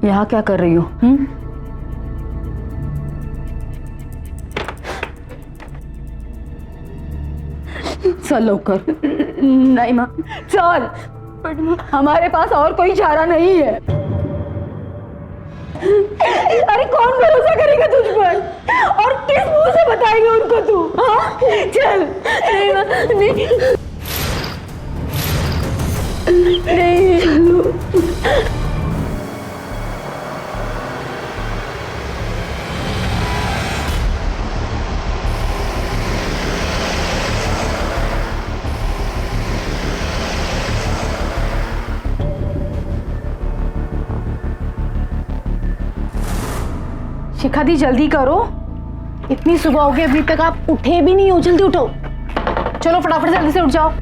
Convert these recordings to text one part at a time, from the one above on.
यहाँ क्या कर रही हो? चल लौकर। नहीं माँ, चल, बट माँ, हमारे पास और कोई चारा नहीं है। अरे कौन भरोसा करेगा तुझ पर, और किस मुंह से बताएगी उनको तू? हाँ चल। नहीं माँ, नहीं नहीं। शिखा दी जल्दी करो, इतनी सुबह हो गई अभी तक आप उठे भी नहीं हो। जल्दी उठो, चलो फटाफट से जल्दी से उठ जाओ।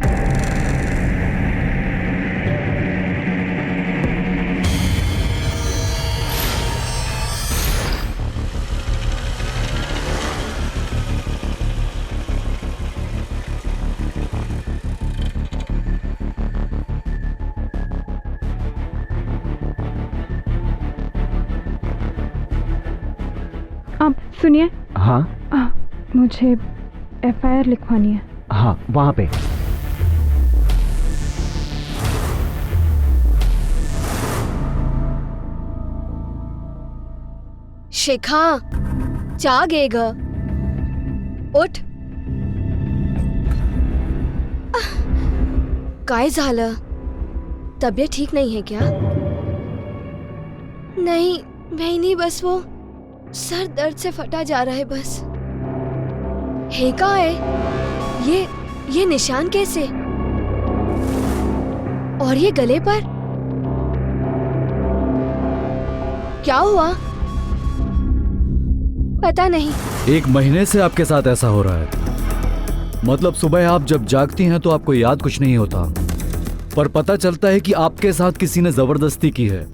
आप सुनिए। हाँ मुझे FIR लिखवानी है। हाँ, वहाँ पे। शिखा, जागेग, उठ. काय झालं? तबीयत ठीक नहीं है क्या? नहीं बहनी, बस वो सर दर्द से फटा जा रहा है बस। है का है ये निशान कैसे? और ये गले पर क्या हुआ? पता नहीं। 1 महीने से आपके साथ ऐसा हो रहा है। मतलब सुबह आप जब जागती हैं तो आपको याद कुछ नहीं होता, पर पता चलता है कि आपके साथ किसी ने जबरदस्ती की है।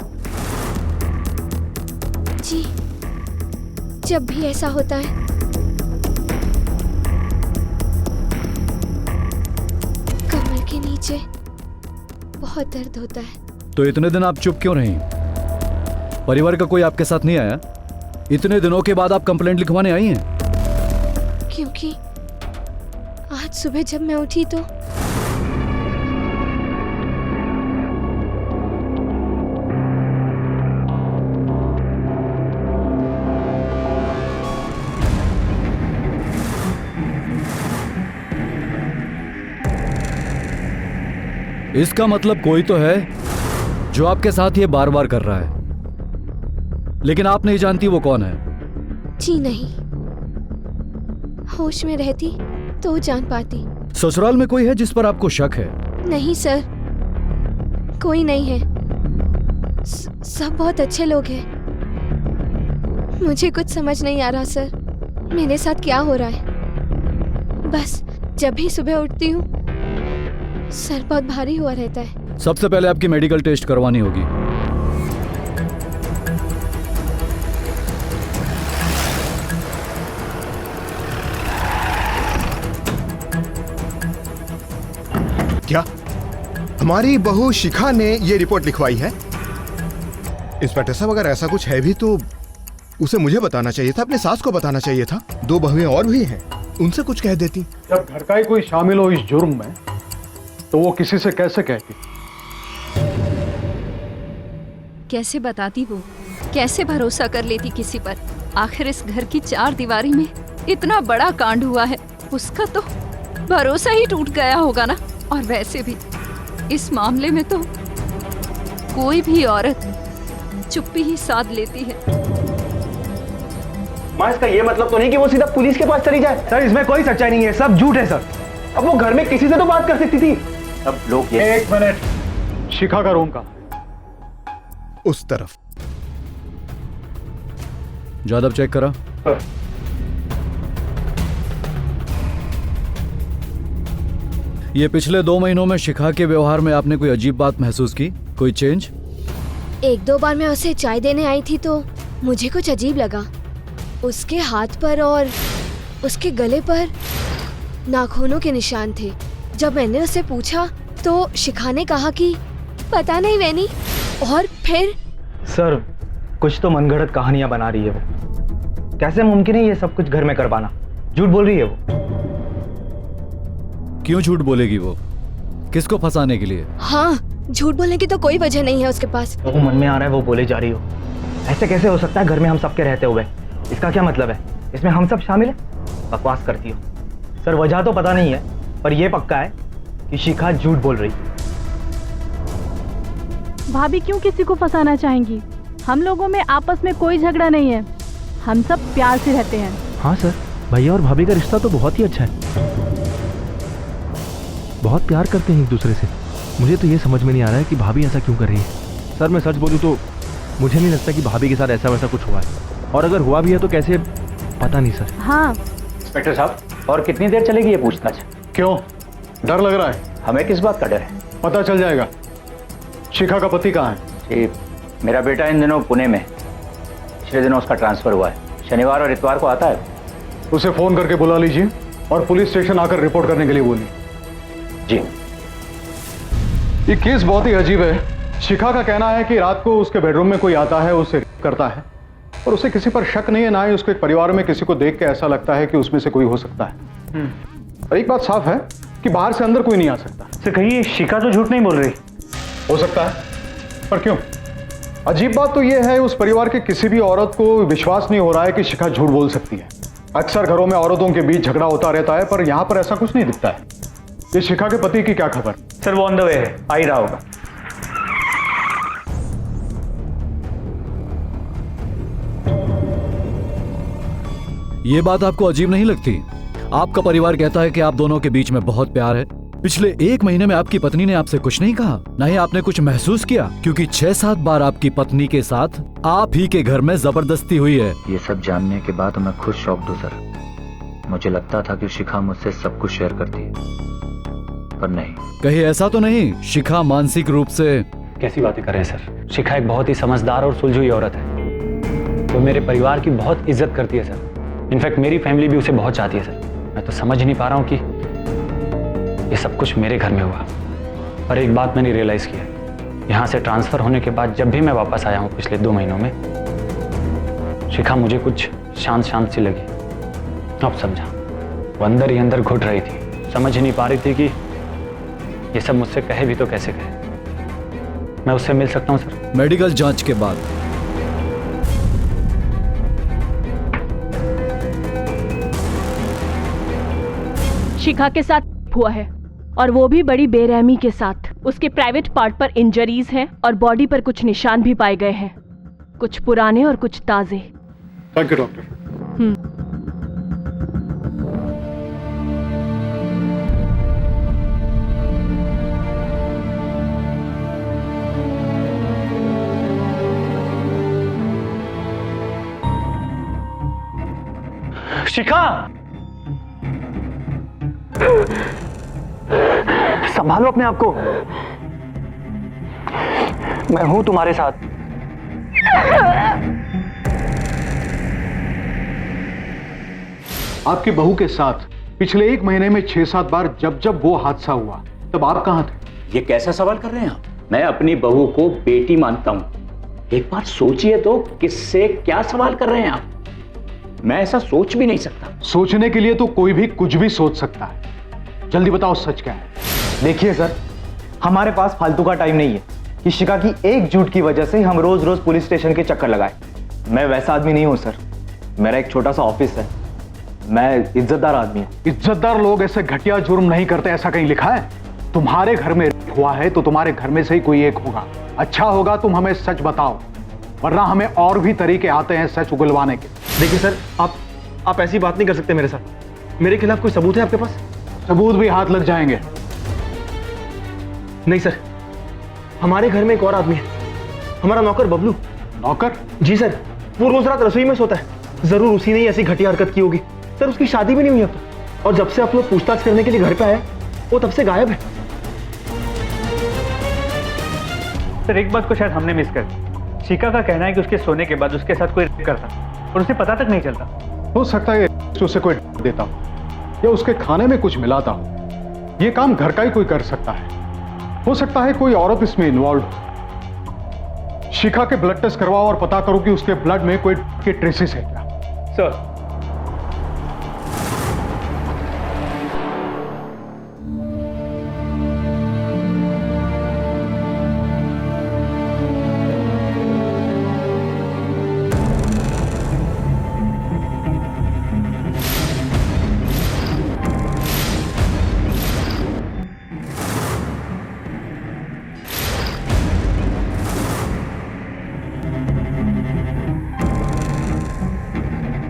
जी, जब भी ऐसा होता है कमर के नीचे बहुत दर्द होता है। तो इतने दिन आप चुप क्यों रही? परिवार का कोई आपके साथ नहीं आया? इतने दिनों के बाद आप कंप्लेंट लिखवाने आई हैं? क्योंकि आज सुबह जब मैं उठी तो इसका मतलब कोई तो है जो आपके साथ ये बार बार कर रहा है, लेकिन आप नहीं जानती वो कौन है। जी नहीं, होश में रहती तो जान पाती। ससुराल में कोई है जिस पर आपको शक है? नहीं सर, कोई नहीं है। सब बहुत अच्छे लोग हैं। मुझे कुछ समझ नहीं आ रहा सर, मेरे साथ क्या हो रहा है। बस जब भी सुबह उठती हूँ सर बहुत भारी हुआ रहता है। सबसे पहले आपकी मेडिकल टेस्ट करवानी होगी। क्या हमारी बहू शिखा ने ये रिपोर्ट लिखवाई है? इंस्पेक्टर साहब, अगर ऐसा कुछ है भी तो उसे मुझे बताना चाहिए था, अपने सास को बताना चाहिए था। 2 बहुएं और भी हैं, उनसे कुछ कह देती। जब घर का ही कोई शामिल हो इस जुर्म में तो वो किसी से कैसे कहती? कैसे बताती वो? कैसे भरोसा कर लेती किसी पर? आखिर इस घर की 4 दीवारी में इतना बड़ा कांड हुआ है, उसका तो भरोसा ही टूट गया होगा ना। और वैसे भी इस मामले में तो कोई भी औरत चुप्पी ही साध लेती है। माँ, इसका ये मतलब तो नहीं कि वो सीधा पुलिस के पास चली जाए? सर, इसमें कोई सच्चाई नहीं है, सब झूठ है सर। अब वो घर में किसी से तो बात कर सकती थी। अब लोग ये 1 मिनट, शिखा का रूम का उस तरफ। जादव चेक करा। ये पिछले 2 महीनों में शिखा के व्यवहार में आपने कोई अजीब बात महसूस की? कोई चेंज? 1-2 बार मैं उसे चाय देने आई थी तो मुझे कुछ अजीब लगा। उसके हाथ पर और उसके गले पर नाखूनों के निशान थे। जब मैंने उससे पूछा तो शिखा ने कहा कि पता नहीं वैनी। और फिर सर, कुछ तो मनगढ़ंत कहानियां बना रही है वो। कैसे मुमकिन है ये सब कुछ घर में करवाना? झूठ बोल रही है वो। क्यों झूठ बोलेगी वो? किसको फंसाने के लिए? हाँ, झूठ बोलने की तो कोई वजह नहीं है उसके पास। वो मन में आ रहा है वो बोले जा रही हो। ऐसे कैसे हो सकता है घर में हम सबके रहते हुए? इसका क्या मतलब है? इसमें हम सब शामिल है? बकवास करती हो सर। वजह तो पता नहीं है, पर यह पक्का है कि शिखा झूठ बोल रही। भाभी क्यों किसी को फंसाना चाहेंगी? हम लोगों में आपस में कोई झगड़ा नहीं है, हम सब प्यार से रहते हैं। हाँ सर, भैया और भाभी का रिश्ता तो बहुत ही अच्छा है। बहुत प्यार करते हैं एक दूसरे से। मुझे तो ये समझ में नहीं आ रहा है कि भाभी ऐसा क्यों कर रही है। सर मैं सच बोलूँ तो मुझे नहीं लगता कि भाभी के साथ ऐसा वैसा कुछ हुआ है, और अगर हुआ भी है तो कैसे, पता नहीं सर। हाँ इंस्पेक्टर साहब, और कितनी देर चलेगी ये पूछताछ? क्यों, डर लग रहा है? हमें किस बात का डर है? पता चल जाएगा। शिखा का पति कहाँ है? जी, मेरा बेटा इन दिनों पुणे में, पिछले दिनों उसका ट्रांसफर हुआ है। शनिवार और इतवार को आता है। उसे फोन करके बुला लीजिए और पुलिस स्टेशन आकर रिपोर्ट करने के लिए बोलिए। जी। ये केस बहुत ही अजीब है। शिखा का कहना है कि रात को उसके बेडरूम में कोई आता है, उसे करता है, और उसे किसी पर शक नहीं है, ना ही उसके परिवार में किसी को देख के ऐसा लगता है कि उसमें से कोई हो सकता है। और एक बात साफ है कि बाहर से अंदर कोई नहीं आ सकता। सर कहीं शिखा तो झूठ नहीं बोल रही? हो सकता है, पर क्यों? अजीब बात तो यह है, उस परिवार के किसी भी औरत को विश्वास नहीं हो रहा है कि शिखा झूठ बोल सकती है। अक्सर घरों में औरतों के बीच झगड़ा होता रहता है, पर यहां पर ऐसा कुछ नहीं दिखता है। ये शिखा के पति की क्या खबर? सर वो ऑन द वे है, आ ही रहा होगा। ये बात आपको अजीब नहीं लगती? आपका परिवार कहता है कि आप दोनों के बीच में बहुत प्यार है। पिछले 1 महीने में आपकी पत्नी ने आपसे कुछ नहीं कहा, ना ही आपने कुछ महसूस किया, क्योंकि 6-7 बार आपकी पत्नी के साथ आप ही के घर में जबरदस्ती हुई है। ये सब जानने के बाद मैं खुद शॉक्ड हूँ सर। मुझे लगता था कि शिखा मुझसे सब कुछ शेयर करती है, पर नहीं। कहीं ऐसा तो नहीं शिखा मानसिक रूप से? कैसी बातें कर रहे हैं सर? शिखा एक बहुत ही समझदार और सुलझी औरत है। वो मेरे परिवार की बहुत इज्जत करती है सर। इनफैक्ट मेरी फैमिली भी उसे बहुत चाहती है सर। मैं तो समझ नहीं पा रहा हूँ कि ये सब कुछ मेरे घर में हुआ। पर एक बात मैंने रियलाइज़ किया, यहाँ से ट्रांसफ़र होने के बाद जब भी मैं वापस आया हूँ पिछले 2 महीनों में, शिखा मुझे कुछ शांत शांत सी लगी। अब समझा, वो अंदर ही अंदर घुट रही थी, समझ ही नहीं पा रही थी कि ये सब मुझसे कहे भी तो कैसे कहे। मैं उससे मिल सकता हूँ सर? मेडिकल जांच के बाद। शिखा के साथ हुआ है, और वो भी बड़ी बेरहमी के साथ। उसके प्राइवेट पार्ट पर इंजरीज हैं और बॉडी पर कुछ निशान भी पाए गए हैं, कुछ पुराने और कुछ ताजे। Thank you doctor. शिखा, संभालो अपने आप को। मैं हूं तुम्हारे साथ। आपकी बहू के साथ पिछले 1 महीने में 6-7 बार जब वो हादसा हुआ, तब आप कहां थे? ये कैसा सवाल कर रहे हैं आप? मैं अपनी बहू को बेटी मानता हूं। एक बार सोचिए तो, किससे क्या सवाल कर रहे हैं आप? मैं ऐसा सोच भी नहीं सकता। सोचने के लिए तो कोई भी कुछ भी सोच सकता है। जल्दी बताओ सच क्या है? देखिए सर, हमारे पास फालतू का टाइम नहीं है कि शिखा की एक झूठ की वजह से हम रोज रोज पुलिस स्टेशन के चक्कर लगाए। मैं वैसा आदमी नहीं हूं सर। मेरा एक छोटा सा ऑफिस है। मैं इज्जतदार आदमी हूं। इज्जतदार लोग ऐसे घटिया जुर्म नहीं करते, ऐसा कहीं लिखा है? तुम्हारे घर में हुआ है तो तुम्हारे घर में से ही कोई एक होगा। अच्छा होगा तुम हमें सच बताओ, वरना हमें और भी तरीके आते हैं सच उगलवाने के। देखिए सर, आप ऐसी बात नहीं कर सकते मेरे साथ। मेरे खिलाफ कोई सबूत है आपके पास? सबूत भी हाथ लग जाएंगे। नहीं सर, हमारे घर में एक और आदमी है, हमारा नौकर बबलू। नौकर? जी सर, वो रोज रात रसोई में सोता है। जरूर उसी ने ऐसी घटिया हरकत की होगी। सर उसकी शादी भी नहीं हुई अब तक, और जब से आप लोग पूछताछ करने के लिए घर पे आए, वो तब से गायब है। सर एक बात को शायद हमने मिस कर दी। शिखा का कहना है कि उसके सोने के बाद उसके साथ कोई रेप करता और उसे पता तक नहीं चलता। हो सकता है उसे कोई देता हो या उसके खाने में कुछ मिलाता हो। ये काम घर का ही कोई कर सकता है। हो सकता है कोई औरत इसमें इन्वॉल्व हो। शिखा के ब्लड टेस्ट करवाओ और पता करो कि उसके ब्लड में कोई के ट्रेसेस है क्या। सर।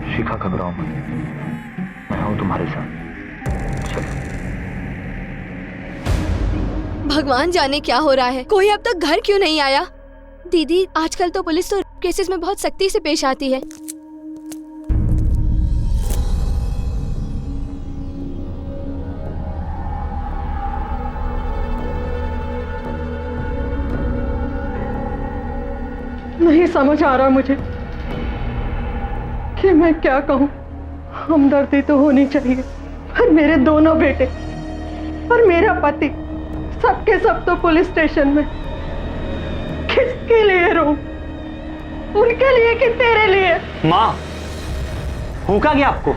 शिखा घबराओ मत, मैं हूं तुम्हारे साथ। चलो। भगवान जाने क्या हो रहा है, कोई अब तक घर क्यों नहीं आया। दीदी आजकल तो पुलिस तो केसेस में बहुत सख्ती से पेश आती है। नहीं समझ आ रहा मुझे कि मैं क्या कहूँ। हमदर्दी तो होनी चाहिए, पर मेरे दोनों बेटे और मेरा पति सबके सब तो पुलिस स्टेशन में। किसके लिए रो, उनके लिए कि तेरे लिए? माँ, भूखा गया आपको?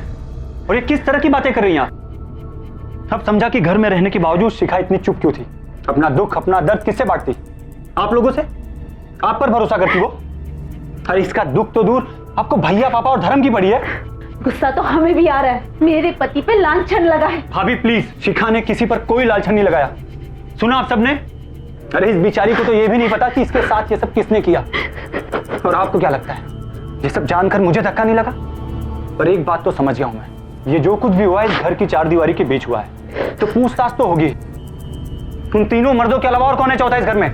और ये किस तरह की बातें कर रही हैं आप? अब समझा कि घर में रहने के बावजूद शिखा इतनी चुप क्यों थी? अपना दुख अपना दर्द किससे बांटती? आप लोगों से? आप पर भरोसा करती वो? अरे इसका दुख तो दूर, आपको भैया पापा और धर्म की पड़ी है। गुस्सा तो हमें भी आ रहा है, मेरे पति पे लांछन लगा है। भाभी प्लीज, शिखा ने किसी पर कोई लांछन नहीं लगाया। सुना आप सबने? अरे इस बेचारी को तो ये भी नहीं पता कि इसके साथ ये सब किसने किया। और आपको क्या लगता है ये सब जानकर मुझे धक्का नहीं लगा? पर एक बात तो समझ गया हूं मैं, ये जो कुछ भी हुआ है इस घर की चार दीवारी के बीच हुआ है, तो पूछताछ तो होगी। उन तीनों मर्दों के अलावा और कौन है चौथा इस घर में?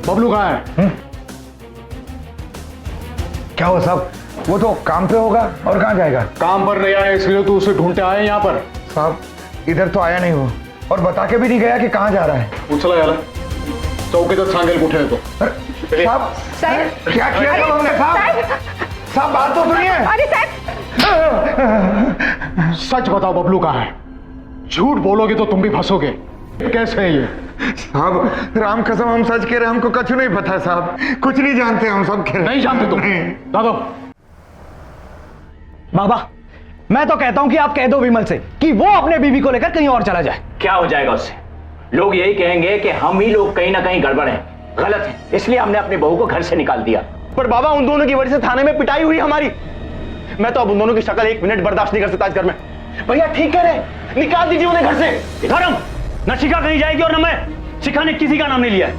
बबलू कहाँ है? क्या हो साहब, वो तो काम पे होगा और कहाँ जाएगा? काम पर नहीं आया इसलिए तो उसे ढूंढते आए यहाँ पर। साहब इधर तो आया नहीं वो, और बता के भी नहीं गया कि कहाँ जा रहा है। उछला यार, चौकी तक सांगेल उठे तो। साहब क्या किया था हमने? साहब साहब बात तो सुनिए। अरे साहब, सच बताओ बबलू कहाँ है? झूठ बोलोगे तो तुम भी फंसोगे। कैसे है ये? साहब राम कसम हम सच कह रहे, हमको कुछ नहीं पता साहब, कुछ नहीं जानते हम सब कह रहे। नहीं जानते तुम? दादा बाबा, मैं तो कहता हूं कि आप कह दो विमल से कि वो अपने बीवी को लेकर कहीं और चला जाए। क्या हो जाएगा उससे? लोग यही कहेंगे कि हम ही लोग कहीं ना कहीं गड़बड़ हैं, गलत हैं, इसलिए हमने अपनी बहू को घर से निकाल दिया। पर बाबा उन दोनों की वजह से थाने में पिटाई हुई हमारी। मैं तो अब उन दोनों की शक्ल एक मिनट बर्दाश्त नहीं कर सकता इस घर में। भैया ठीक कह रहे, निकाल दीजिए उन्हें घर से। धर्म, न शिखा कहीं जाएगी और न मैं। शिखा ने किसी का नाम नहीं लिया है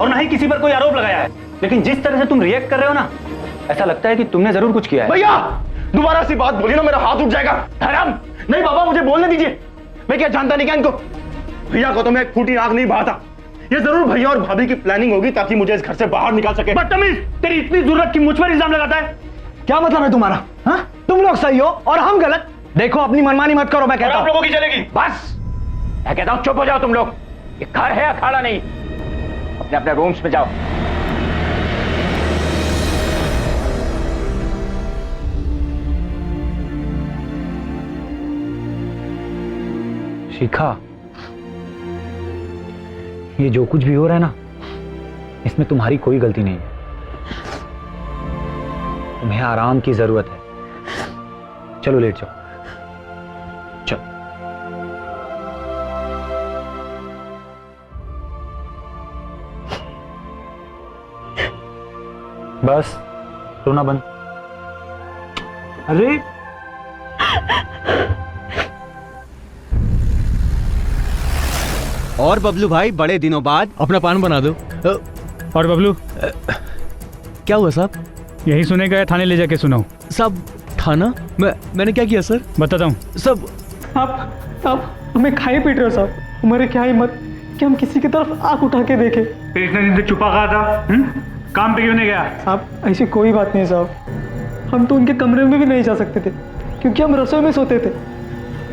और न ही किसी पर कोई आरोप लगाया है, लेकिन जिस तरह से तुम रिएक्ट कर रहे हो ना, ऐसा लगता है कि तुमने जरूर कुछ किया है। भैया दोबारा सी बात बोली ना मेरा हाथ उठ जाएगा। धर्म नहीं बाबा, मुझे बोलने दीजिए। मैं क्या जानता नहीं क्या इनको? भैया को तो मैं एक फूटी आंख नहीं बहाता। ये जरूर भैया और भाभी की प्लानिंग होगी ताकि मुझे इस घर से बाहर निकाल सके। बदतमीज, तेरी इतनी जरूरत की मुझ पर इल्जाम लगाता है? क्या मतलब है तुम्हारा? हाँ, तुम लोग सही हो और हम गलत। देखो अपनी मनमानी मत करो, मैं कहता हूं। आप लोगों की चलेगी। बस मैं कहता हूं चुप हो जाओ तुम लोग। ये घर है अखाड़ा नहीं। अपने अपने रूम्स में जाओ। शिखा, ये जो कुछ भी हो रहा है ना, इसमें तुम्हारी कोई गलती नहीं है। तुम्हें आराम की जरूरत है। चलो लेट जाओ। चलो। बस रोना बंद। अरे और बबलू भाई, बड़े दिनों बाद अपना पान बना दो। और बबलू, क्या हुआ साहब? यही सुने गए थाने ले जाके सुनाओ। साहब थाना? मैंने क्या किया सर? बताता हूँ। सब आप हमें खाए पीट रहे हो साहब। हमारे क्या हिम्मत कि हम किसी की तरफ आंख उठा के देखें। इतने दिन से छुपा कहा था, काम पे क्यों नहीं गया? साहब ऐसी कोई बात नहीं साहब, हम तो उनके कमरे में भी नहीं जा सकते थे क्योंकि हम रसोई में सोते थे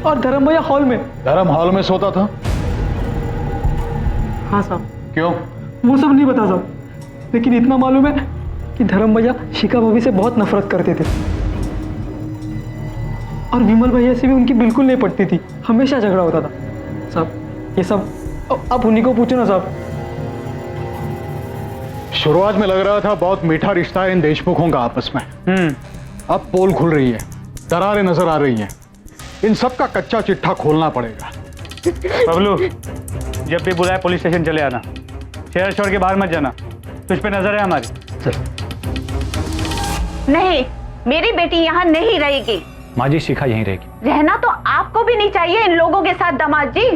और धर्म भैया हॉल में। धर्म हॉल में सोता था? हाँ साहब। क्यों? वो सब नहीं पता साहब, लेकिन इतना मालूम है कि धर्म भैया शिखा भाभी से बहुत नफरत करते थे और विमल भैया से भी उनकी बिल्कुल नहीं पटती थी, हमेशा झगड़ा होता था साहब। ये सब अब उन्हीं को पूछो ना साहब। शुरुआत में लग रहा था बहुत मीठा रिश्ता है इन देशमुखों का आपस में। अब पोल खुल रही है, दरारें नजर आ रही हैं। इन सब का कच्चा चिट्ठा खोलना पड़ेगा। बबलू, जब भी बुलाए पुलिस स्टेशन चले आना, शहर छोड़ के बाहर मत जाना, तुझ पे नजर है हमारी। सर। नहीं, मेरी बेटी यहाँ नहीं रहेगी। माँ जी, शिखा यहीं रहेगी। रहना तो आपको भी नहीं चाहिए इन लोगों के साथ दामाद जी।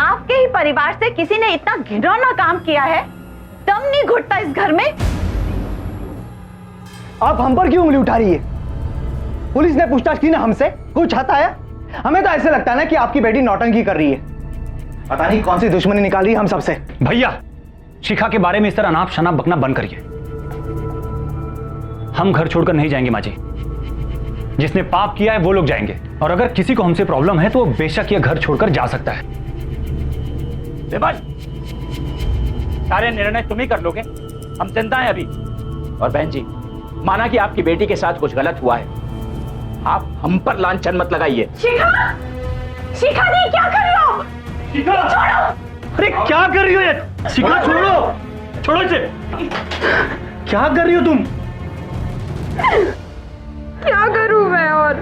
आपके ही परिवार से किसी ने इतना घिनौना काम किया है, दम नहीं घुटता इस घर में। आप हम पर क्यों उंगली उठा रही है? पुलिस ने पूछताछ की ना हमसे, कुछ हाथ आया? हमें तो ऐसे लगता है ना कि आपकी बेटी नौटंकी कर रही है। पता नहीं कौन सी दुश्मनी निकाली हम सबसे। भैया, शिखा के बारे में इस तरह अनाप शनाप बकना बंद करिए। हम घर छोड़कर नहीं जाएंगे माँ जी। जिसने पाप किया है वो लोग जाएंगे, और अगर किसी को हमसे प्रॉब्लम है तो वो बेशक ये घर छोड़कर जा सकता है। विमल, सारे निर्णय तुम ही कर लोगे, हम जनता है अभी। और बहन जी, माना कि आपकी बेटी के साथ कुछ गलत हुआ है, आप हम पर लांछन मत लगाइए। शिखा, शिखा नहीं, क्या कर रही हो? शिखा, छोड़ो। अरे क्या कर रही हो ये? शिखा छोड़ो, छोड़ो इसे। क्या कर रही हो तुम? क्या करूं मैं? और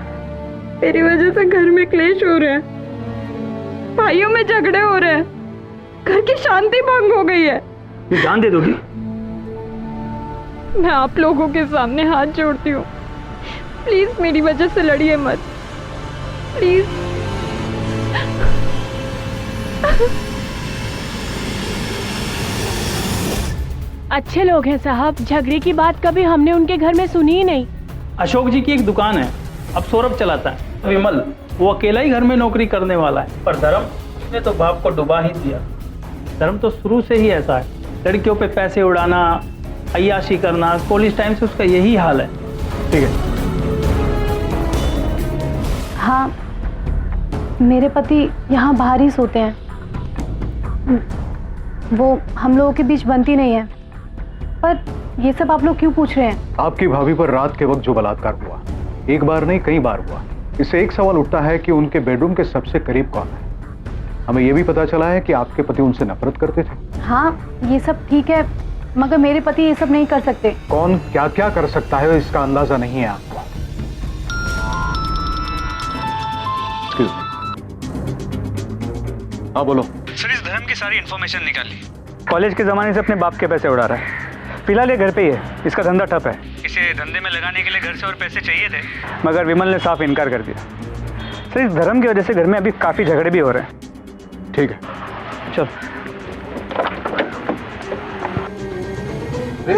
मेरी वजह से घर में क्लेश हो रहे हैं, भाइयों में झगड़े हो रहे हैं, घर की शांति भंग हो गई है। ये जान दे दोगी? मैं आप लोगों के सामने हाथ जोड़ती हूँ, प्लीज मेरी वजह से लड़िए मत, प्लीज। अच्छे लोग हैं साहब, झगड़े की बात कभी हमने उनके घर में सुनी ही नहीं। अशोक जी की एक दुकान है, अब सौरभ चलाता है। विमल, वो अकेला ही घर में नौकरी करने वाला है, पर धर्म ने तो बाप को डुबा ही दिया। धर्म तो शुरू से ही ऐसा है, लड़कियों पे पैसे उड़ाना, अय्याशी करना, कॉलेज टाइम से उसका यही हाल है। ठीक है। हाँ, मेरे पति यहाँ बाहर ही सोते हैं, वो हम लोगों के बीच बनती नहीं है। पर ये सब आप लोग क्यों पूछ रहे हैं? आपकी भाभी पर रात के वक्त जो बलात्कार हुआ, एक बार नहीं कई बार हुआ, इससे एक सवाल उठता है कि उनके बेडरूम के सबसे करीब कौन है। हमें यह भी पता चला है कि आपके पति उनसे नफरत करते थे। हाँ, ये सब ठीक है, मगर मेरे पति ये सब नहीं कर सकते। कौन क्या क्या कर सकता है इसका अंदाजा नहीं है आपको। Excuse me. हाँ बोलो। सर, इस धर्म की सारी इन्फॉर्मेशन निकाल ली। कॉलेज के जमाने से अपने बाप के पैसे उड़ा रहा है। फिलहाल ये घर पे ही है, इसका धंधा ठप है। इसे धंधे में लगाने के लिए घर से और पैसे चाहिए थे, मगर विमल ने साफ इनकार कर दिया। सर, इस धर्म की वजह से घर में अभी काफी झगड़े भी हो रहे हैं। ठीक है, चल।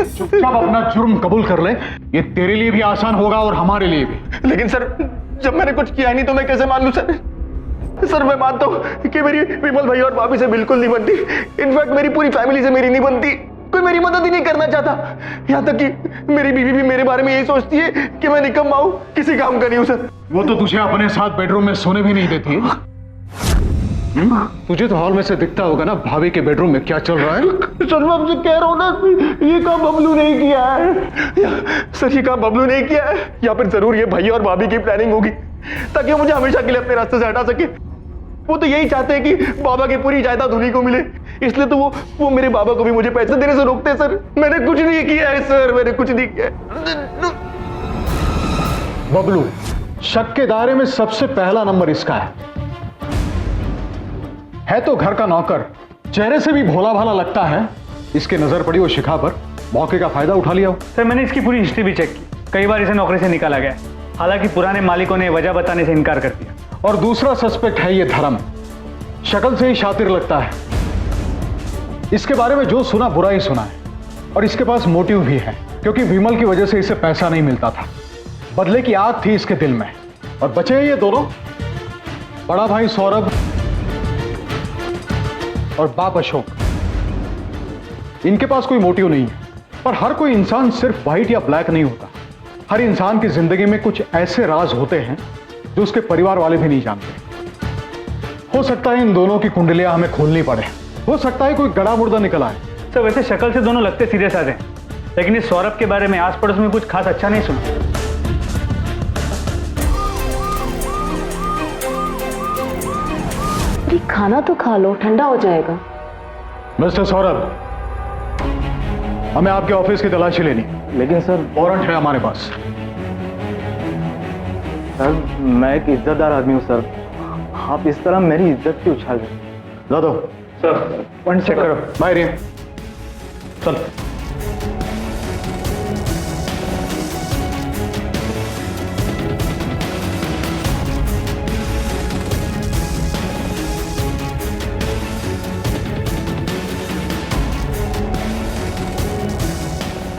चुपचाप अपना जुर्म कबूल कर ले, ये तेरे लिए भी आसान होगा और हमारे लिए भी। लेकिन सर, जब मैंने कुछ किया नहीं तो मैं कैसे मान लूं सर? सर, मैं मानता हूं कि मेरी विमल भाई और भाभी से बिल्कुल नहीं बनती। इनफैक्ट मेरी पूरी फैमिली से मेरी नहीं बनती। कोई मेरी मदद ही नहीं करना चाहता। यहाँ तक कि मेरी बीवी भी मेरे बारे में यही सोचती है कि मैं निकम्मा हूं, किसी काम का नहीं हूं सर। वो तो तुझे अपने साथ बेडरूम में सोने भी नहीं देती। तुझे तो हॉल में से दिखता होगा ना भाभी के बेडरूम में क्या चल रहा है। सर, मैं आपसे कह रहा हूं ना, ये काम बबलू नहीं किया है। सर, ये काम बबलू नहीं किया है, या फिर जरूर ये भैया और भाभी की प्लानिंग होगी ताकि वो मुझे हमेशा के लिए अपने रास्ते से हटा सके। वो तो यही चाहते हैं कि बाबा की पूरी जायदाद उन्हीं को मिले, इसलिए तो वो मेरे बाबा को भी मुझे पैसे देने से रोकते हैं। सर, मैंने कुछ नहीं किया है सर, मैंने कुछ नहीं किया है। बबलू, शक के दायरे में सबसे पहला नंबर इसका है तो घर का नौकर, चेहरे से भी भोला भाला लगता है। इसकी नजर पड़ी वो शिखा पर, मौके का फायदा उठा लिया। सर, मैंने इसकी पूरी हिस्ट्री भी चेक की, कई बार इसे नौकरी से निकाला गया, हालांकि पुराने मालिकों ने वजह बताने से इनकार कर दिया। और दूसरा सस्पेक्ट है ये धर्म, शक्ल से ही शातिर लगता है। इसके बारे में जो सुना बुरा ही सुना है, और इसके पास मोटिव भी है, क्योंकि विमल की वजह से इसे पैसा नहीं मिलता था। बदले की आग थी इसके दिल में। और बचे हैं ये दोनों, बड़ा भाई सौरभ और बाप अशोक। इनके पास कोई मोटिव नहीं है। पर हर कोई इंसान सिर्फ व्हाइट या ब्लैक नहीं होता। हर इंसान की जिंदगी में कुछ ऐसे राज होते हैं जो उसके परिवार वाले भी नहीं जानते। हो सकता है इन दोनों की कुंडलियां हमें खोलनी पड़े, हो सकता है कोई गड़ा मुर्दा निकल आए। सर, वैसे शक्ल से दोनों लगते सीधे साधे, लेकिन इस सौरभ के बारे में आस पड़ोस में कुछ खास अच्छा नहीं सुना। खाना तो खा लो, ठंडा हो जाएगा। मिस्टर सौरभ, हमें आपके ऑफिस की तलाशी लेनी है। लेकिन सर, वारंट है हमारे पास। सर मैं एक इज्जतदार आदमी हूँ सर, आप इस तरह मेरी इज्जत की उछाल रहे। ला दो सर, वन चेक करो। बाय रीम, चल।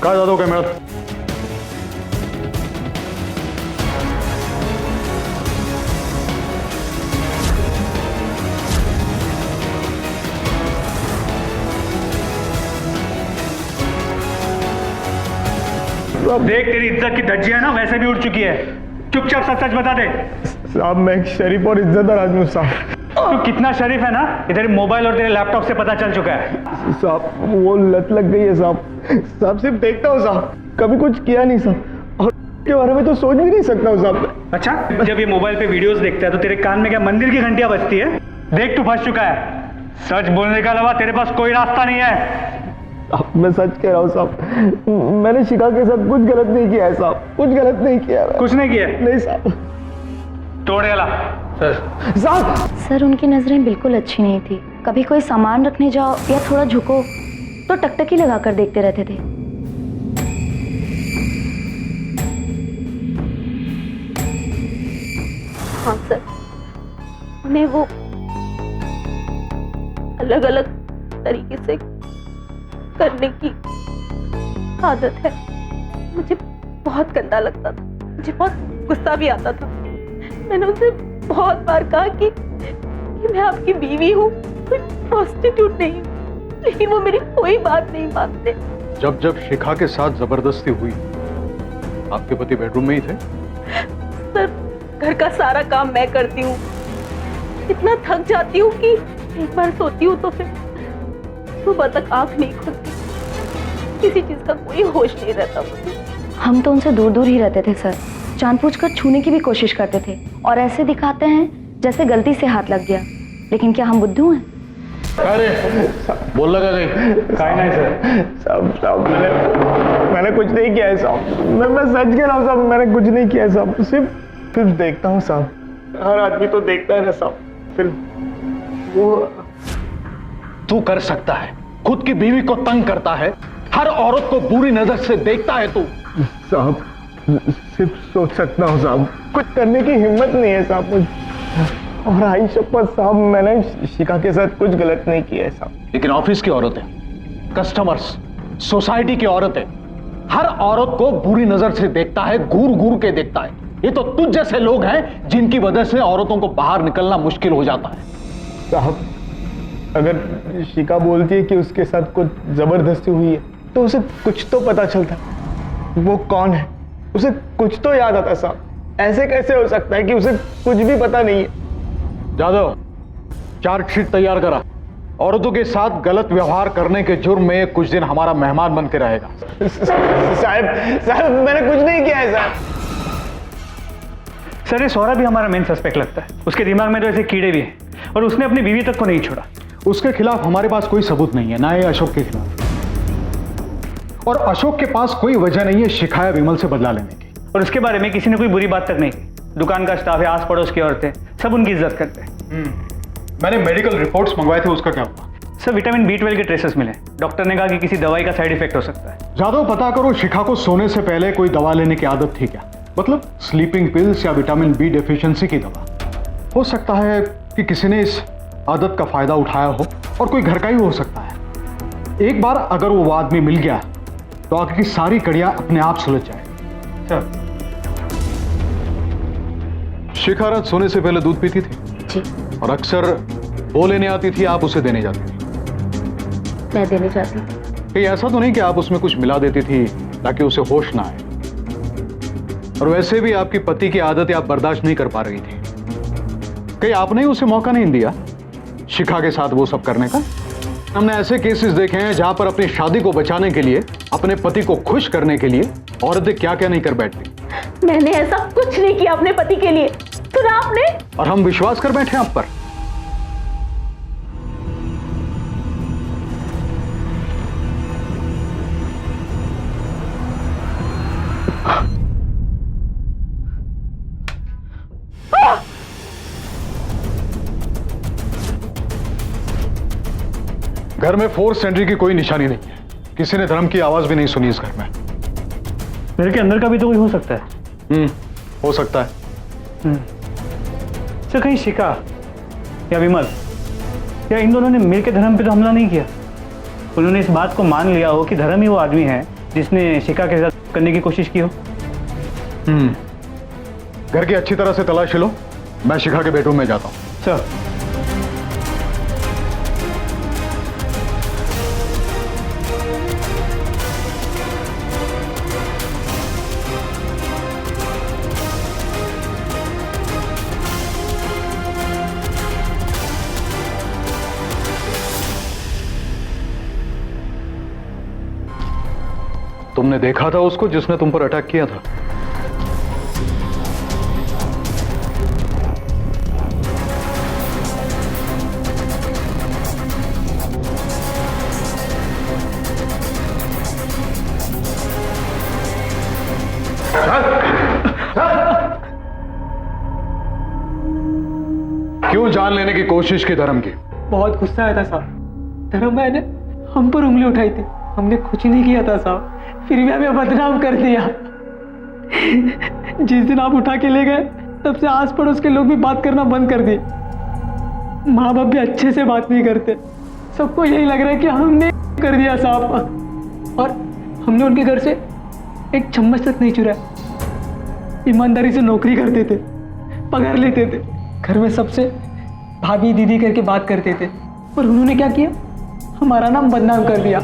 कहा जा दो कैमरा। देख तेरी इज्जत की धज्जियां ना वैसे भी उड़ चुकी है। चुपचाप सच सच बता दे। साहब मैं एक शरीफ और इज्जतदार आदमी हूँ साहब। तू कितना शरीफ है ना, ये तेरे मोबाइल और तेरे लैपटॉप से पता चल चुका है। साहब वो लत लग गई है साहब। साहब सिर्फ देखता हूँ साहब, कभी कुछ किया नहीं साहब, और के बारे में तो सोच भी नहीं सकता हूँ साहब। अच्छा, जब ये मोबाइल पे वीडियोस देखता है तो तेरे कान में क्या मंदिर की घंटियां बजती है? देख तू फंस चुका है। सच बोलने के अलावा तेरे पास कोई रास्ता नहीं है। अब मैं सच कह रहा हूँ साहब, मैंने शिखा के साथ कुछ गलत नहीं किया है साहब, कुछ गलत नहीं किया है। कुछ नहीं किया? नहीं साहब। तोड़े ला साहब। सर उनकी नजरें बिल्कुल अच्छी नहीं थी। कभी कोई सामान रखने जाओ या थोड़ा झुको तो टकटकी लगाकर देखते रहते थे। हाँ सर, उन्हें वो अलग अलग तरीके से करने की आदत है। मुझे बहुत गंदा लगता था, मुझे बहुत गुस्सा भी आता था। मैंने उनसे बहुत बार कहा कि मैं आपकी बीवी हूँ, कोई प्रोस्टिट्यूट नहीं हूँ, लेकिन वो मेरी कोई बात नहीं मानते। जब जब शिखा के साथ जबरदस्ती हुई, आपके पति बेडरूम में ही थे? सर घर का सारा काम मैं करती हूँ, इतना थक जाती हूँ कि एक बार सोती हूँ तो फिर सुबह तक आंख नहीं खुलती, किसी चीज का कोई होश नहीं रहता मुझे। हम तो उनसे दूर दूर ही रहते थे सर, जानबूझकर छूने की भी कोशिश करते थे और ऐसे दिखाते हैं जैसे गलती से हाथ लग गया, लेकिन क्या हम बुद्धू हैं? अरे बोल लगा गई काय नहीं सर। साहब मैंने कुछ नहीं किया है साहब, मैं सच कह रहा हूँ साहब, मैंने कुछ नहीं किया है साहब, सिर्फ फिल्म देखता हूँ साहब, हर आदमी तो देखता है ना साहब फिल्म। वो तू कर सकता है, खुद की बीवी को तंग करता है, हर औरत को बुरी नजर से देखता है तू। साहब सिर्फ सोच सकता हूँ साहब, कुछ करने की हिम्मत नहीं है साहब मुझे। और आई शपथ साहब, मैंने शिखा के साथ कुछ गलत नहीं किया है साहब। लेकिन ऑफिस की औरतें, कस्टमर्स, सोसाइटी की औरतें, हर औरत को बुरी नजर से देखता है, घूर घूर के देखता है। ये तो तुझ जैसे लोग हैं जिनकी वजह से औरतों को बाहर निकलना मुश्किल हो जाता है। साहब अगर शिखा बोलती है कि उसके साथ कुछ जबरदस्ती हुई है तो उसे कुछ तो पता चलता, वो कौन है, उसे कुछ तो याद आता साहब। ऐसे कैसे हो सकता है कि उसे कुछ भी पता नहीं है? जादव, चार्जशीट तैयार करा। औरतों के साथ गलत व्यवहार करने के जुर्म में कुछ दिन हमारा मेहमान बन के रहेगा। साहब मैंने कुछ नहीं किया है साहब। सर ये सौरभ भी हमारा मेन सस्पेक्ट लगता है, उसके दिमाग में तो ऐसे कीड़े भी हैं और उसने अपनी बीवी तक को नहीं छोड़ा। उसके खिलाफ हमारे पास कोई सबूत नहीं है, ना ही अशोक के खिलाफ। और अशोक के पास कोई वजह नहीं है शिखा या विमल से बदला लेने की। और उसके बारे में किसी ने कोई बुरी बात तक नहीं की। दुकान का स्टाफ है, आस पड़ोस की औरतें, सब उनकी इज्जत करते हैं। मैंने मेडिकल रिपोर्ट्स मंगवाए थे, उसका क्या हुआ? सर विटामिन B12 के ट्रेसेस मिले, डॉक्टर ने कहा कि किसी दवाई का साइड इफेक्ट हो सकता है। जादव पता करो शिखा को सोने से पहले कोई दवा लेने की आदत थी क्या? मतलब स्लीपिंग पिल्स या विटामिन B डेफिशिएंसी की दवा। हो सकता है कि किसी ने इस आदत का फायदा उठाया हो और कोई घर का ही हो सकता है। एक बार अगर वो आदमी मिल गया तो आगे की सारी कड़ियां अपने आप सुलझ जाए। शिखा रात सोने से पहले दूध पीती थी जी। और अक्सर वो लेने आती थी, आप उसे देने जाती थी। मैं देने जाती थी। कहीं ऐसा तो नहीं कि आप उसमें कुछ मिला देती थी ताकि उसे होश ना आए? और वैसे भी आपकी पति की आदतें आप बर्दाश्त नहीं कर पा रही थी, कहीं आपने उसे मौका नहीं दिया शिखा के साथ वो सब करने का? हमने ऐसे केसेस देखे हैं जहां पर अपनी शादी को बचाने के लिए, अपने पति को खुश करने के लिए औरतें क्या क्या नहीं कर बैठती। मैंने ऐसा कुछ नहीं किया अपने पति के लिए, सुना आपने? और हम विश्वास कर बैठे आप पर। घर में फोर्स एंट्री की कोई निशानी नहीं है। किसी ने धर्म की आवाज भी नहीं सुनी इस घर में। मेरे के अंदर का भी तो कोई हो सकता है। हो सकता है। सर कहीं शिखा या विमल या इन दोनों ने मिलकर धर्म पे तो हमला नहीं किया। उन्होंने इस बात को मान लिया हो कि धर्म ही वो आदमी है जिसने शिखा के साथ करने की कोशिश की हो। घर की अच्छी तरह से तलाशी लो, मैं शिखा के बेडरूम में जाता हूं। सर तुमने देखा था उसको जिसने तुम पर अटैक किया था? क्यों जान लेने की कोशिश की धर्म की? बहुत गुस्सा आया था साहब। धर्म भाई ने हम पर उंगली उठाई थी, हमने कुछ नहीं किया था साहब, फिर भी हमें बदनाम कर दिया। जिस दिन आप उठा के ले गए तब से आस पड़ोस के लोग भी बात करना बंद कर दिए। माँ बाप भी अच्छे से बात नहीं करते। सबको यही लग रहा है कि हमने कर दिया साहब, और हमने उनके घर से एक चम्मच तक नहीं चुराया। ईमानदारी से नौकरी करते थे, पगार लेते थे, घर में सबसे भाभी दीदी करके बात करते थे, पर उन्होंने क्या किया, हमारा नाम बदनाम कर दिया।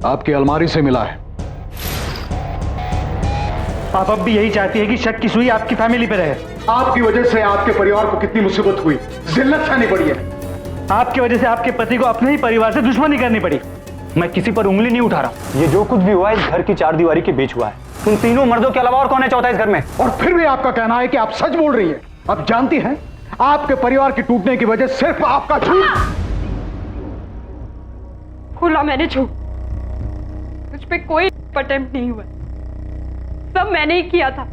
आपकी अलमारी से मिला है। आप अब भी यही चाहती है कि शक की सुई आपकी फैमिली पे रहे। आपकी वजह से आपके परिवार को कितनी मुसीबत हुई, जिल्लत सहनी पड़ी है। आपकी वजह से आपके पति को अपने ही परिवार से दुश्मनी करनी पड़ी। मैं किसी पर उंगली नहीं उठा रहा। ये जो कुछ भी हुआ इस घर की चार दीवारी के बीच हुआ है। तुम तीनों मर्दों के अलावा और कौन है चौथा इस घर में? और फिर भी आपका कहना है कि आप सच बोल रही हैं। आप जानती हैं आपके परिवार के टूटने की वजह सिर्फ आपका झूठ। खुला मैंने झूठ, मुझ पे कोई अटेम्प्ट नहीं हुआ, सब मैंने ही किया था।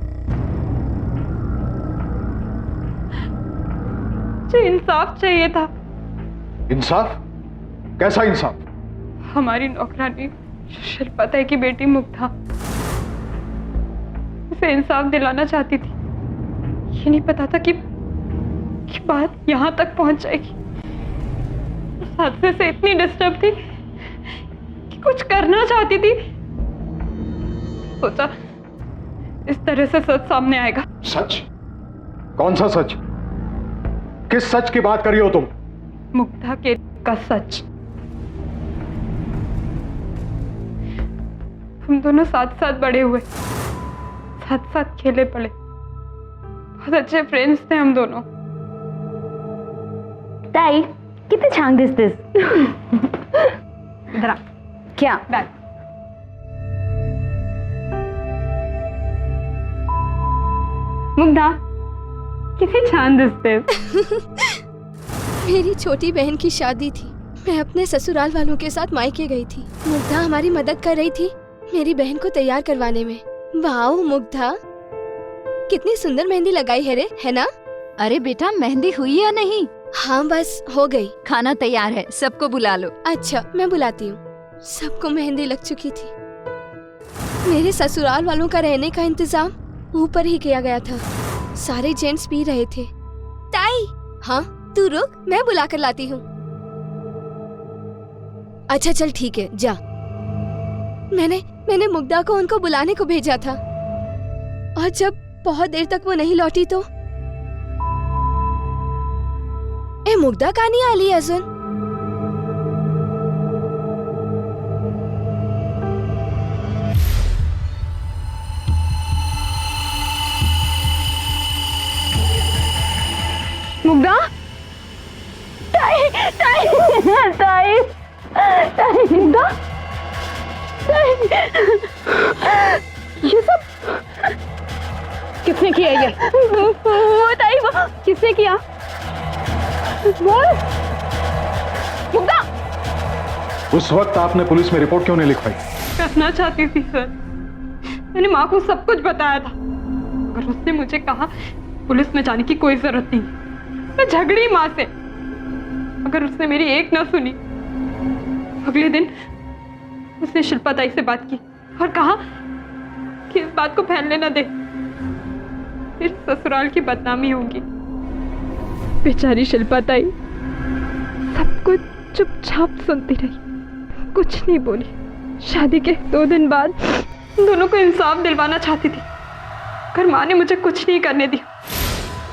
मुझे इंसाफ चाहिए था। इंसाफ? कैसा इंसाफ? हमारी नौकरानी शिल्पा की बेटी मुग्धा, उसे इंसाफ दिलाना चाहती थी। ये नहीं पता था कि बात यहां तक पहुंच जाएगी। उस हादसे से इतनी डिस्टर्ब थी कि कुछ करना चाहती थी। सोचा इस तरह से सच सामने आएगा। सच? कौन सा सच? किस सच की बात कर रही हो तुम? मुग्धा के का सच। हम दोनों साथ साथ बड़े हुए, साथ साथ खेले पड़े, बहुत अच्छे फ्रेंड्स थे हम दोनों। ताई कितने छांग दिसतेस? इधर आ। क्या? बैग। मुग्धा कितनी छान दिसते। मेरी छोटी बहन की शादी थी, मैं अपने ससुराल वालों के साथ मायके गई थी। मुग्धा हमारी मदद कर रही थी मेरी बहन को तैयार करवाने में। वाओ मुग्धा, कितनी सुंदर मेहंदी लगाई है रे, है ना? अरे बेटा, मेहंदी हुई या नहीं? हाँ बस हो गई। खाना तैयार है, सबको बुला लो। अच्छा मैं बुलाती हूँ। सबको मेहंदी लग चुकी थी। मेरे ससुराल वालों का रहने का इंतजाम ऊपर ही किया गया था। सारे जेंट्स पी रहे थे। ताई, हाँ तू रुक, मैं बुला कर लाती हूँ। अच्छा चल ठीक है, जा। मैंने मुग्धा को उनको बुलाने को भेजा था, और जब बहुत देर तक वो नहीं लौटी तो ए मुग्धा का नहीं आली अजून? मुग्धा, ताई, ताई, ताई, ताई, मुग्धा, ताई, ये सब किसने किया? ये वो ताई, वो किसने किया? बोल मुग्धा। उस वक्त आपने पुलिस में रिपोर्ट क्यों नहीं लिखवाई? करना चाहती थी सर, मैंने माँ को सब कुछ बताया था, अगर उसने मुझे कहा पुलिस में जाने की कोई जरूरत नहीं, मैं झगड़ी माँ से, अगर उसने मेरी एक ना सुनी, अगले दिन उसने शिल्पा ताई से बात की और कहा कि इस बात को फैलने ना दे, फिर ससुराल की बदनामी होगी। बेचारी शिल्पा ताई सब कुछ चुपचाप सुनती रही, कुछ नहीं बोली। शादी के 2 दिन बाद दोनों को इंसाफ दिलवाना चाहती थी, पर माँ ने मुझे कुछ नहीं करने दिया।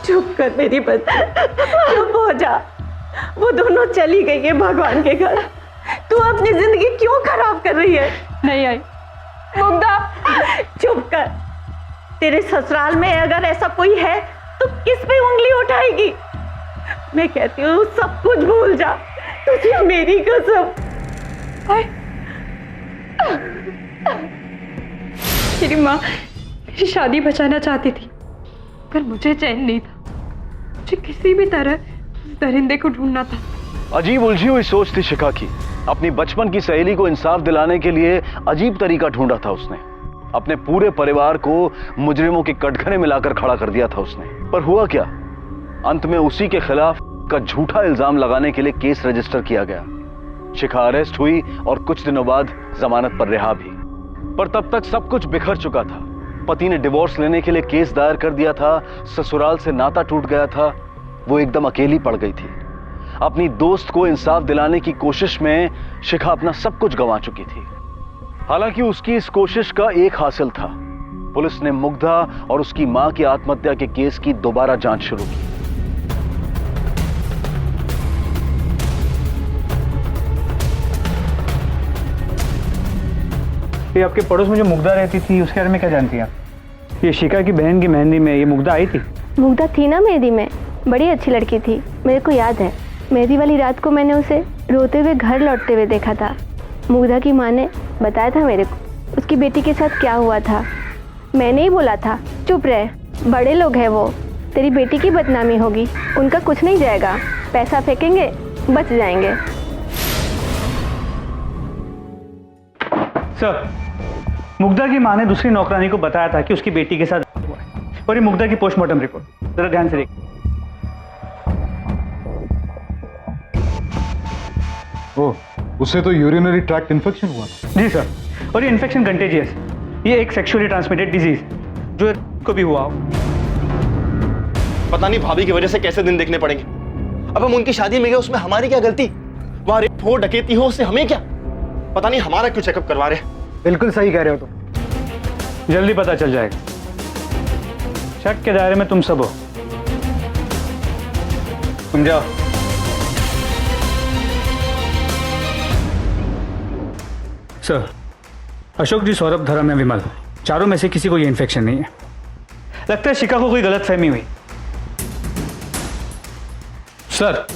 चुप कर मेरी बच्ची, चुप हो जा। वो दोनों चली गई है भगवान के घर, तू अपनी जिंदगी क्यों खराब कर रही है? नहीं आई मुग्धा, चुप कर। तेरे ससुराल में अगर ऐसा कोई है तो किस पे उंगली उठाएगी? मैं कहती हूँ सब कुछ भूल जा, तुझे मेरी कसम। मेरी माँ मेरी शादी बचाना चाहती थी, पर मुझे चैन नहीं था, मुझे किसी भी तरह उस दरिंदे को ढूंढना था। अजीब उलझी हुई सोच थी शिखा की। अपनी बचपन की सहेली को इंसाफ दिलाने के लिए अजीब तरीका ढूंढा था उसने। अपने पूरे परिवार को मुजरिमों के कटघरे में लाकर खड़ा कर दिया था उसने। पर हुआ क्या? अंत में उसी के खिलाफ का झूठा इल्जाम लगाने के लिए केस रजिस्टर किया गया। शिखा अरेस्ट हुई और कुछ दिनों बाद जमानत पर रिहा भी। पर तब तक सब कुछ बिखर चुका था। पति ने डिवोर्स लेने के लिए केस दायर कर दिया था, ससुराल से नाता टूट गया था, वो एकदम अकेली पड़ गई थी। अपनी दोस्त को इंसाफ दिलाने की कोशिश में शिखा अपना सब कुछ गंवा चुकी थी। हालांकि उसकी इस कोशिश का एक हासिल था, पुलिस ने मुग्धा और उसकी मां की आत्महत्या के केस की दोबारा जांच शुरू की। ये आपके पड़ोस में जो मुग्धा रहती थी उसके बारे में क्या जानती हैं आप? ये शिखा की बहन की मेहंदी में ये मुग्धा आई थी? मुग्धा थी ना मेहंदी में, बड़ी अच्छी लड़की थी, मेरे को याद है। मेहंदी वाली रात को मैंने उसे रोते हुए घर लौटते हुए देखा था। मुग्धा की माँ ने बताया था मेरे को उसकी बेटी के साथ क्या हुआ था। मैंने ही बोला था चुप रहे, बड़े लोग हैं वो, तेरी बेटी की बदनामी होगी, उनका कुछ नहीं जाएगा, पैसा फेंकेंगे बच जाएंगे। सर, मुग्धा की माँ ने दूसरी नौकरानी को बताया था कि उसकी बेटी के साथ हुआ है, और ये मुग्धा की पोस्टमार्टम रिपोर्ट, जरा ध्यान से देखिए। ओह, उससे तो यूरिनरी ट्रैक्ट इन्फेक्शन हुआ। जी सर, और ये इन्फेक्शन कंटेजियस, ये एक सेक्सुअली ट्रांसमिटेड डिजीज जो को भी हुआ हो। पता नहीं भाभी की वजह से कैसे दिन देखने पड़ेंगे। अब हम उनकी शादी में गए, उसमें हमारी क्या गलती? वहां रेप हो, डकैती हो, उससे हमें क्या? पता नहीं हमारा क्यों चेकअप करवा रहे हैं। बिल्कुल सही कह रहे हो तुम, जल्दी पता चल जाएगा। शक के दायरे में तुम सब हो, तुम जाओ। सर, अशोक जी, सौरभ, धर्म या विमल, चारों में से किसी को ये इन्फेक्शन नहीं है। लगता है शिखा को कोई गलतफहमी हुई। सर,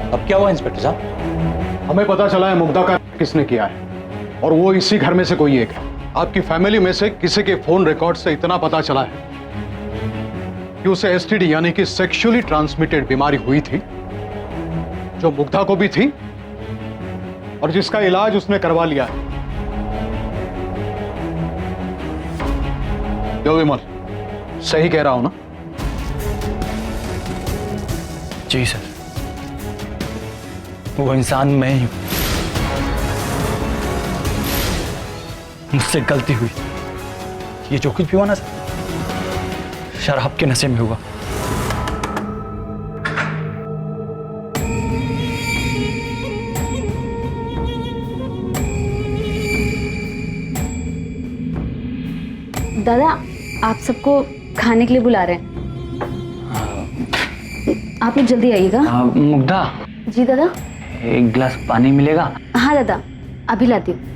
अब क्या हुआ इंस्पेक्टर साहब? हमें पता चला है मुग्धा का किसने किया है, और वो इसी घर में से कोई एक है। आपकी फैमिली में से किसी के फोन रिकॉर्ड से इतना पता चला है कि उसे एसटीडी यानी कि सेक्सुअली ट्रांसमिटेड बीमारी हुई थी, जो मुग्धा को भी थी और जिसका इलाज उसने करवा लिया है। जो विमल, सही कह रहा हूं ना? जी सर, वो इंसान मैं ही हूं। मुझसे गलती हुई। ये जो कुछ भी हुआ ना सर, शराब के नशे में हुआ। दादा, आप सबको खाने के लिए बुला रहे हैं। आप लोग जल्दी आइएगा। मुग्धा, जी दादा। एक गिलास पानी मिलेगा? हाँ दादा, अभी लाती हूँ।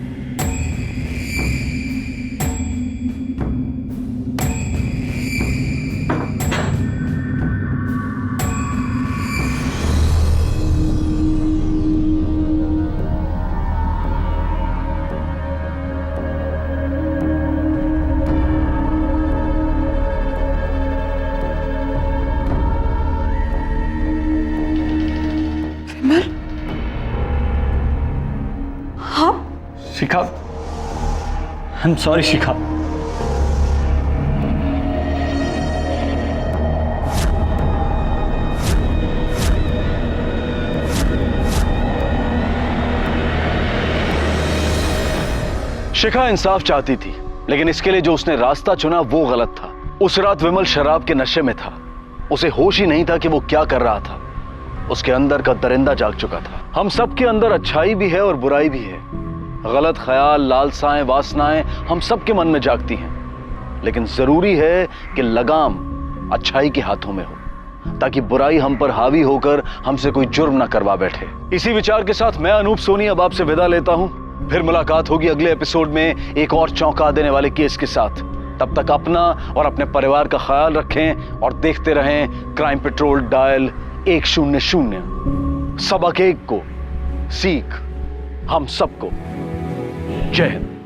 शिखा, आई एम सॉरी शिखा। शिखा इंसाफ चाहती थी, लेकिन इसके लिए जो उसने रास्ता चुना वो गलत था। उस रात विमल शराब के नशे में था। उसे होश ही नहीं था कि वो क्या कर रहा था। उसके अंदर का दरिंदा जाग चुका था। हम सबके अंदर अच्छाई भी है और बुराई भी है। गलत ख्याल, लालसाएं, वासनाएं हम सबके मन में जागती हैं, लेकिन जरूरी है कि लगाम अच्छाई के हाथों में हो, ताकि बुराई हम पर हावी होकर हमसे कोई जुर्म ना करवा बैठे। इसी विचार के साथ मैं अनूप सोनी अब आपसे विदा लेता हूं। फिर मुलाकात होगी अगले एपिसोड में एक और चौंका देने वाले केस के साथ। तब तक अपना और अपने परिवार का ख्याल रखें और देखते रहें क्राइम पेट्रोल डायल 100। सबक एक को, सीख हम सबको। जय हिंद।